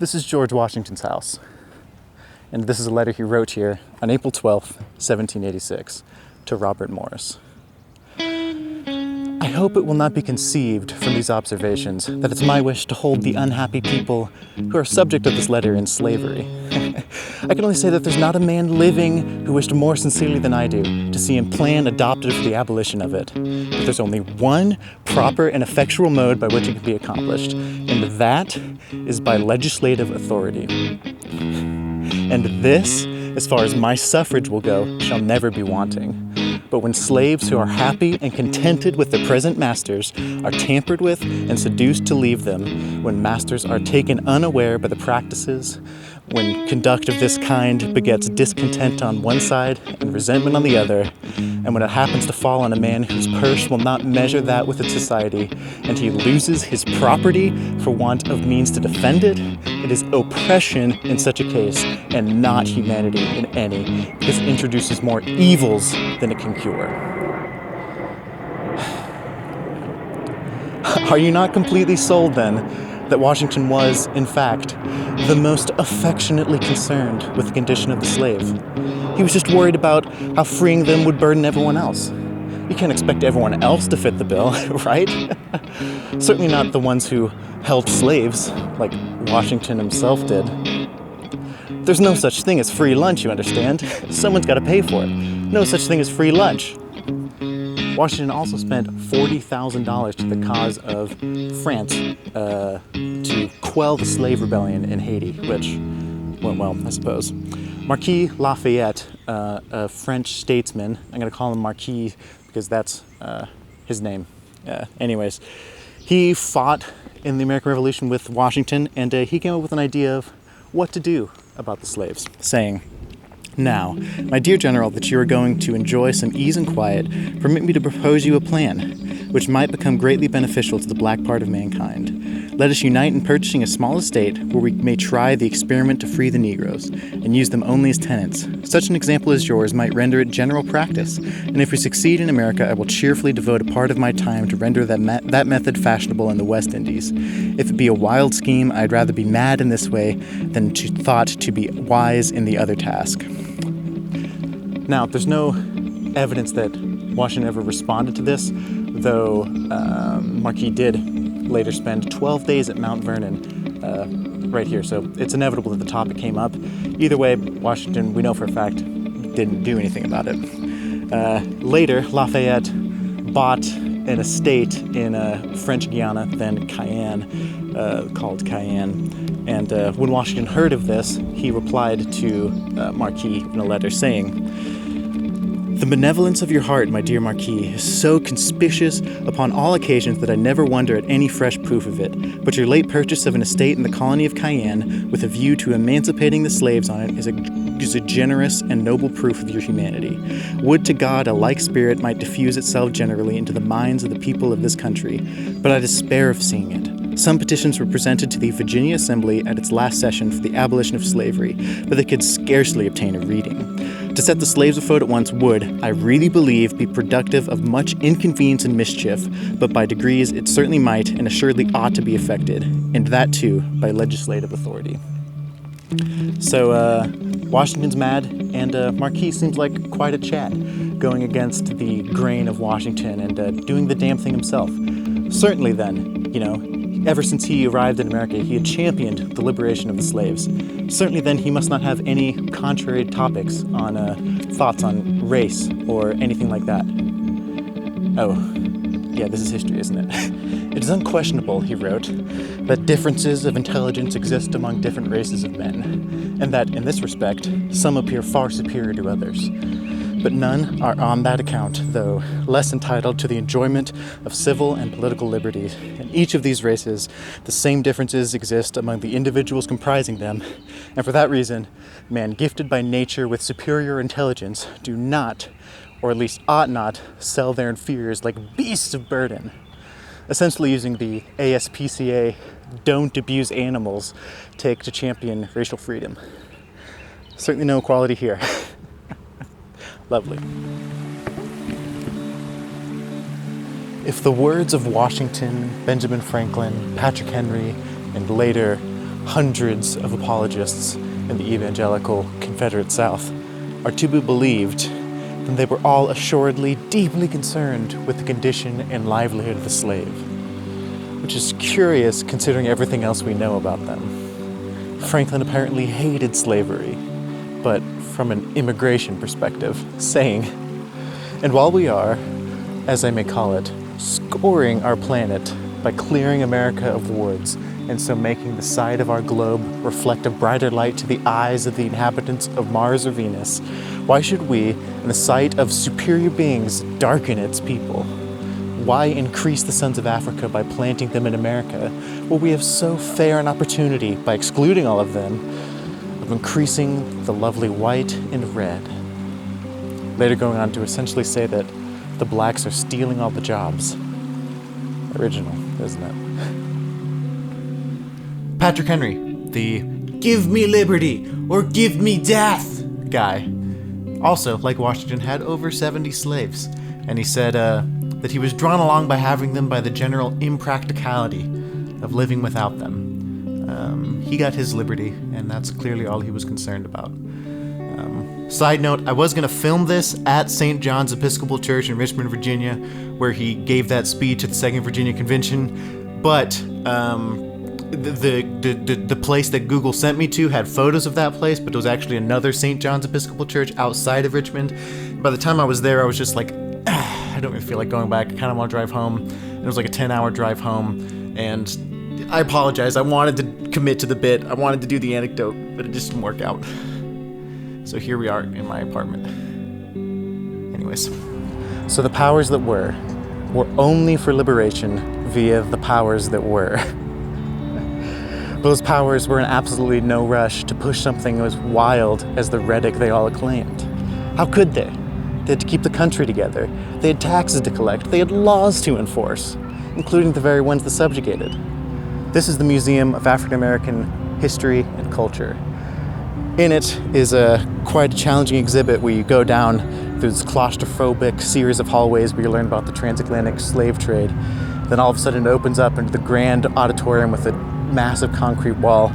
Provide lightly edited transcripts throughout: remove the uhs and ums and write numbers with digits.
This is George Washington's house, and this is a letter he wrote here on April 12th, 1786, to Robert Morris. I hope it will not be conceived from these observations that it's my wish to hold the unhappy people who are subject of this letter in slavery. I can only say that there's not a man living who wished more sincerely than I do to see him plan adopted for the abolition of it. But there's only one proper and effectual mode by which it can be accomplished, and that is by legislative authority. And this, as far as my suffrage will go, shall never be wanting. But when slaves who are happy and contented with their present masters are tampered with and seduced to leave them, when masters are taken unaware by the practices, when conduct of this kind begets discontent on one side and resentment on the other, and when it happens to fall on a man whose purse will not measure that with its society, and he loses his property for want of means to defend it, it is oppression in such a case, and not humanity in any, because it introduces more evils than it can cure. Are you not completely sold, then, that Washington was, in fact, the most affectionately concerned with the condition of the slave? He was just worried about how freeing them would burden everyone else. You can't expect everyone else to fit the bill, right? Certainly not the ones who held slaves, like Washington himself did. There's no such thing as free lunch, you understand? Someone's got to pay for it. No such thing as free lunch. Washington also spent $40,000 to the cause of France to quell the slave rebellion in Haiti, which went well, I suppose. Marquis Lafayette, a French statesman, I'm going to call him Marquis because that's his name. Anyways, he fought in the American Revolution with Washington, and he came up with an idea of what to do about the slaves, saying, "Now, my dear General, that you are going to enjoy some ease and quiet, permit me to propose you a plan, which might become greatly beneficial to the black part of mankind. Let us unite in purchasing a small estate where we may try the experiment to free the Negroes, and use them only as tenants. Such an example as yours might render it general practice, and if we succeed in America, I will cheerfully devote a part of my time to render that method fashionable in the West Indies. If it be a wild scheme, I'd rather be mad in this way than thought to be wise in the other task." Now, there's no evidence that Washington ever responded to this, though Marquis did later spend 12 days at Mount Vernon, right here, so it's inevitable that the topic came up. Either way, Washington, we know for a fact, didn't do anything about it. Later, Lafayette bought an estate in French Guiana, then Cayenne, called Cayenne. And when Washington heard of this, he replied to Marquis in a letter saying, "The benevolence of your heart, my dear Marquis, is so conspicuous upon all occasions that I never wonder at any fresh proof of it. But your late purchase of an estate in the colony of Cayenne, with a view to emancipating the slaves on it, is a generous and noble proof of your humanity. Would to God a like spirit might diffuse itself generally into the minds of the people of this country, but I despair of seeing it. Some petitions were presented to the Virginia Assembly at its last session for the abolition of slavery, but they could scarcely obtain a reading. To set the slaves afoot at once would, I really believe, be productive of much inconvenience and mischief, but by degrees it certainly might and assuredly ought to be effected, and that too by legislative authority." So Washington's mad, and Marquis seems like quite a Chad, going against the grain of Washington and doing the damn thing himself. Certainly then, ever since he arrived in America, he had championed the liberation of the slaves. Certainly then, he must not have any contrary topics on thoughts on race or anything like that. Oh, yeah, this is history, isn't it? "It is unquestionable," he wrote, "that differences of intelligence exist among different races of men, and that, in this respect, some appear far superior to others. But none are on that account, though, less entitled to the enjoyment of civil and political liberties. In each of these races, the same differences exist among the individuals comprising them, and for that reason, men gifted by nature with superior intelligence do not, or at least ought not, sell their inferiors like beasts of burden." Essentially using the ASPCA "don't abuse animals" take to champion racial freedom. Certainly no equality here. Lovely. If the words of Washington, Benjamin Franklin, Patrick Henry, and later hundreds of apologists in the evangelical Confederate South are to be believed, then they were all assuredly deeply concerned with the condition and livelihood of the slave, which is curious considering everything else we know about them. Franklin apparently hated slavery, but from an immigration perspective, saying, "And while we are, as I may call it, scoring our planet by clearing America of wards, and so making the side of our globe reflect a brighter light to the eyes of the inhabitants of Mars or Venus, why should we, in the sight of superior beings, darken its people? Why increase the sons of Africa by planting them in America, where we have so fair an opportunity, by excluding all of them, of increasing the lovely white and red?" Later going on to essentially say that the blacks are stealing all the jobs. Original, isn't it? Patrick Henry, the "give me liberty or give me death" guy, also, like Washington, had over 70 slaves, and he said that he was drawn along by having them by the general impracticality of living without them. He got his liberty, and that's clearly all he was concerned about. Side note, I was going to film this at St. John's Episcopal Church in Richmond, Virginia, where he gave that speech at the Second Virginia Convention, but the place that Google sent me to had photos of that place, but it was actually another St. John's Episcopal Church outside of Richmond. By the time I was there, I was just like, I don't really feel like going back. I kind of want to drive home. It was like a 10-hour drive home, and I apologize. I wanted to commit to the bit. I wanted to do the anecdote, but it just didn't work out. So here we are in my apartment. Anyways. So the powers that were only for liberation via the powers that were. Those powers were in absolutely no rush to push something as wild as the rhetoric they all acclaimed. How could they? They had to keep the country together. They had taxes to collect. They had laws to enforce, including the very ones that subjugated. This is the Museum of African American History and Culture. In it is quite a challenging exhibit where you go down through this claustrophobic series of hallways where you learn about the transatlantic slave trade. Then all of a sudden it opens up into the grand auditorium with a massive concrete wall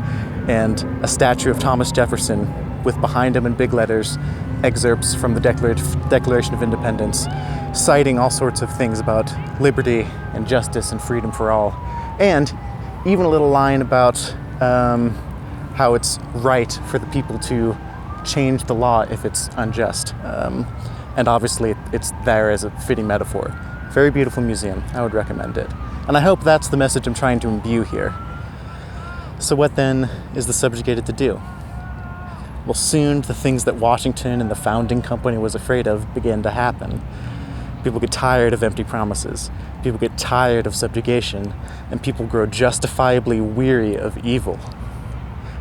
and a statue of Thomas Jefferson with behind him in big letters excerpts from the Declaration of Independence, citing all sorts of things about liberty and justice and freedom for all. And even a little line about how it's right for the people to change the law if it's unjust. And obviously it's there as a fitting metaphor. Very beautiful museum. I would recommend it. And I hope that's the message I'm trying to imbue here. So what then is the subjugated to do? Well, soon the things that Washington and the founding company was afraid of began to happen. People get tired of empty promises. People get tired of subjugation, and people grow justifiably weary of evil.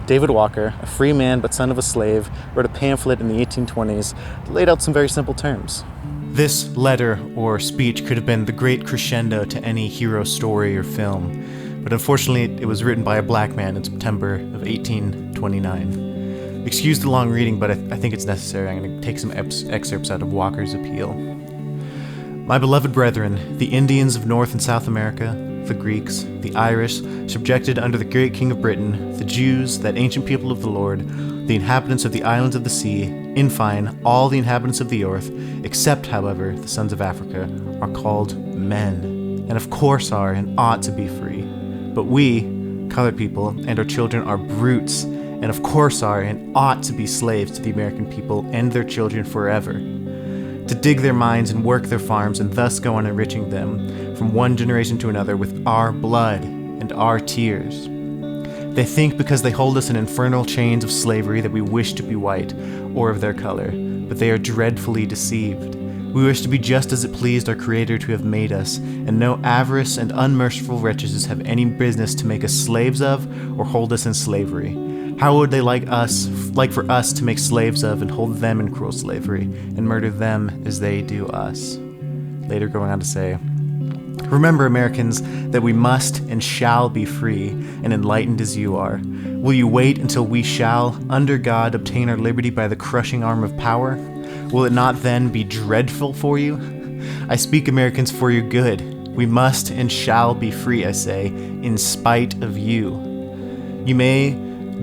David Walker, a free man but son of a slave, wrote a pamphlet in the 1820s that laid out some very simple terms. This letter or speech could have been the great crescendo to any hero story or film, but unfortunately it was written by a black man in September of 1829. Excuse the long reading, but I think it's necessary. I'm going to take some excerpts out of Walker's appeal. My beloved brethren, the Indians of North and South America, the Greeks, the Irish, subjected under the great King of Britain, the Jews, that ancient people of the Lord, the inhabitants of the islands of the sea, in fine, all the inhabitants of the earth, except, however, the sons of Africa, are called men, and of course are and ought to be free. But we, colored people, and our children are brutes, and of course are and ought to be slaves to the American people and their children forever, to dig their mines and work their farms and thus go on enriching them from one generation to another with our blood and our tears. They think because they hold us in infernal chains of slavery that we wish to be white or of their color, but they are dreadfully deceived. We wish to be just as it pleased our Creator to have made us, and no avarice and unmerciful wretches have any business to make us slaves of or hold us in slavery. How would they like for us to make slaves of and hold them in cruel slavery, and murder them as they do us? Later going on to say, remember, Americans, that we must and shall be free and enlightened as you are. Will you wait until we shall, under God, obtain our liberty by the crushing arm of power? Will it not then be dreadful for you? I speak, Americans, for your good. We must and shall be free, I say, in spite of you. You may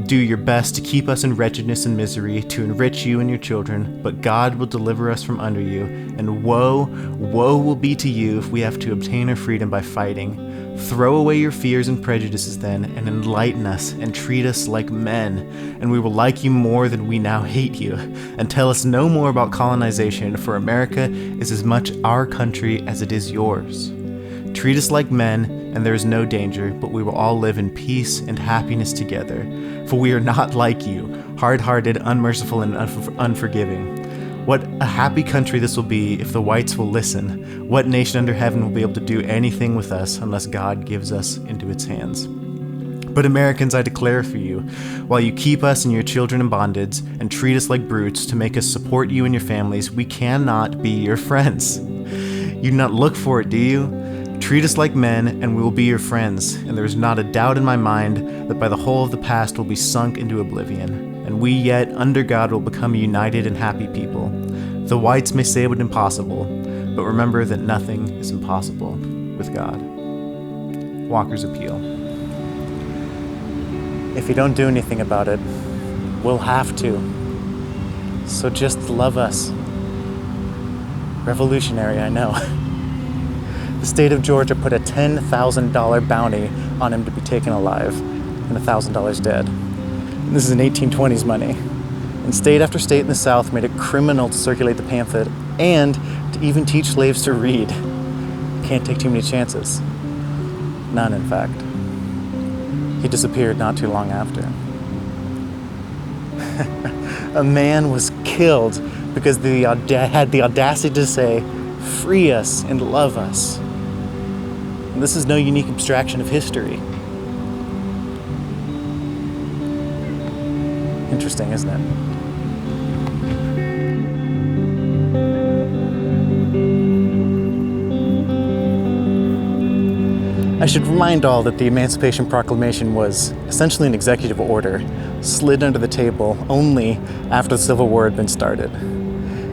do your best to keep us in wretchedness and misery, to enrich you and your children, but God will deliver us from under you, and woe will be to you if we have to obtain our freedom by fighting. Throw away your fears and prejudices then, and enlighten us, and treat us like men, and we will like you more than we now hate you, and tell us no more about colonization, for America is as much our country as it is yours. Treat us like men, and there is no danger, but we will all live in peace and happiness together. For we are not like you, hard-hearted, unmerciful, and unforgiving. What a happy country this will be if the whites will listen. What nation under heaven will be able to do anything with us unless God gives us into its hands? But Americans, I declare for you, while you keep us and your children in bondage and treat us like brutes to make us support you and your families, we cannot be your friends. You do not look for it, do you? Treat us like men, and we will be your friends, and there is not a doubt in my mind that by the whole of the past will be sunk into oblivion, and we yet, under God, will become a united and happy people. The whites may say it was impossible, but remember that nothing is impossible with God. Walker's Appeal. If you don't do anything about it, we'll have to. So just love us. Revolutionary, I know. The state of Georgia put a $10,000 bounty on him to be taken alive, and $1,000 dead. And this is in 1820s money. And state after state in the South made it criminal to circulate the pamphlet and to even teach slaves to read. Can't take too many chances. None, in fact. He disappeared not too long after. A man was killed because they had the audacity to say, "Free us and love us." And this is no unique abstraction of history. Interesting, isn't it? I should remind all that the Emancipation Proclamation was essentially an executive order, slid under the table only after the Civil War had been started.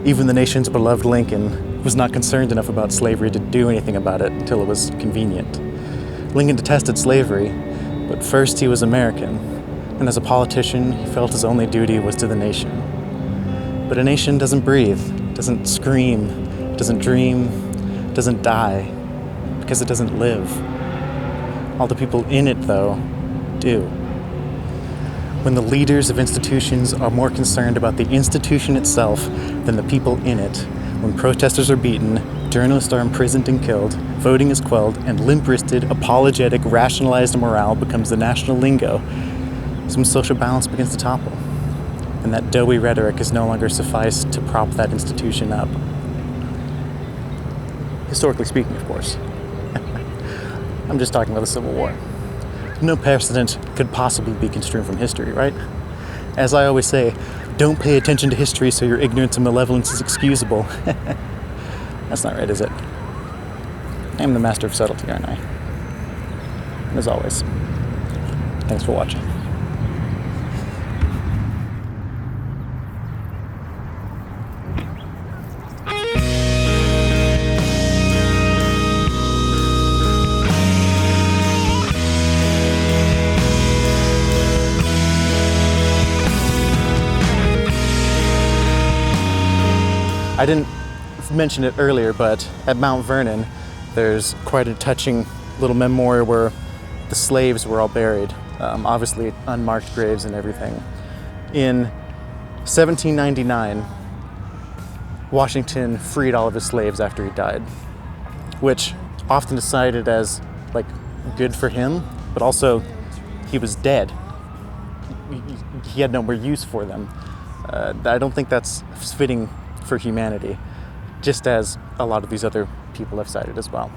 Even the nation's beloved Lincoln was not concerned enough about slavery to do anything about it until it was convenient. Lincoln detested slavery, but first he was American, and as a politician, he felt his only duty was to the nation. But a nation doesn't breathe, doesn't scream, doesn't dream, doesn't die, because it doesn't live. All the people in it, though, do. When the leaders of institutions are more concerned about the institution itself than the people in it, when protesters are beaten, journalists are imprisoned and killed, voting is quelled, and limp-wristed, apologetic, rationalized morale becomes the national lingo, some social balance begins to topple, and that doughy rhetoric is no longer suffice to prop that institution up. Historically speaking, of course. I'm just talking about the Civil War. No precedent could possibly be construed from history, right? As I always say, don't pay attention to history so your ignorance and malevolence is excusable. That's not right, is it? I am the master of subtlety, aren't I? And as always, thanks for watching. I didn't mention it earlier, but at Mount Vernon, there's quite a touching little memorial where the slaves were all buried, obviously unmarked graves and everything. In 1799, Washington freed all of his slaves after he died, which often is cited as like good for him, but also he was dead. He had no more use for them. I don't think that's fitting for humanity, just as a lot of these other people have cited as well.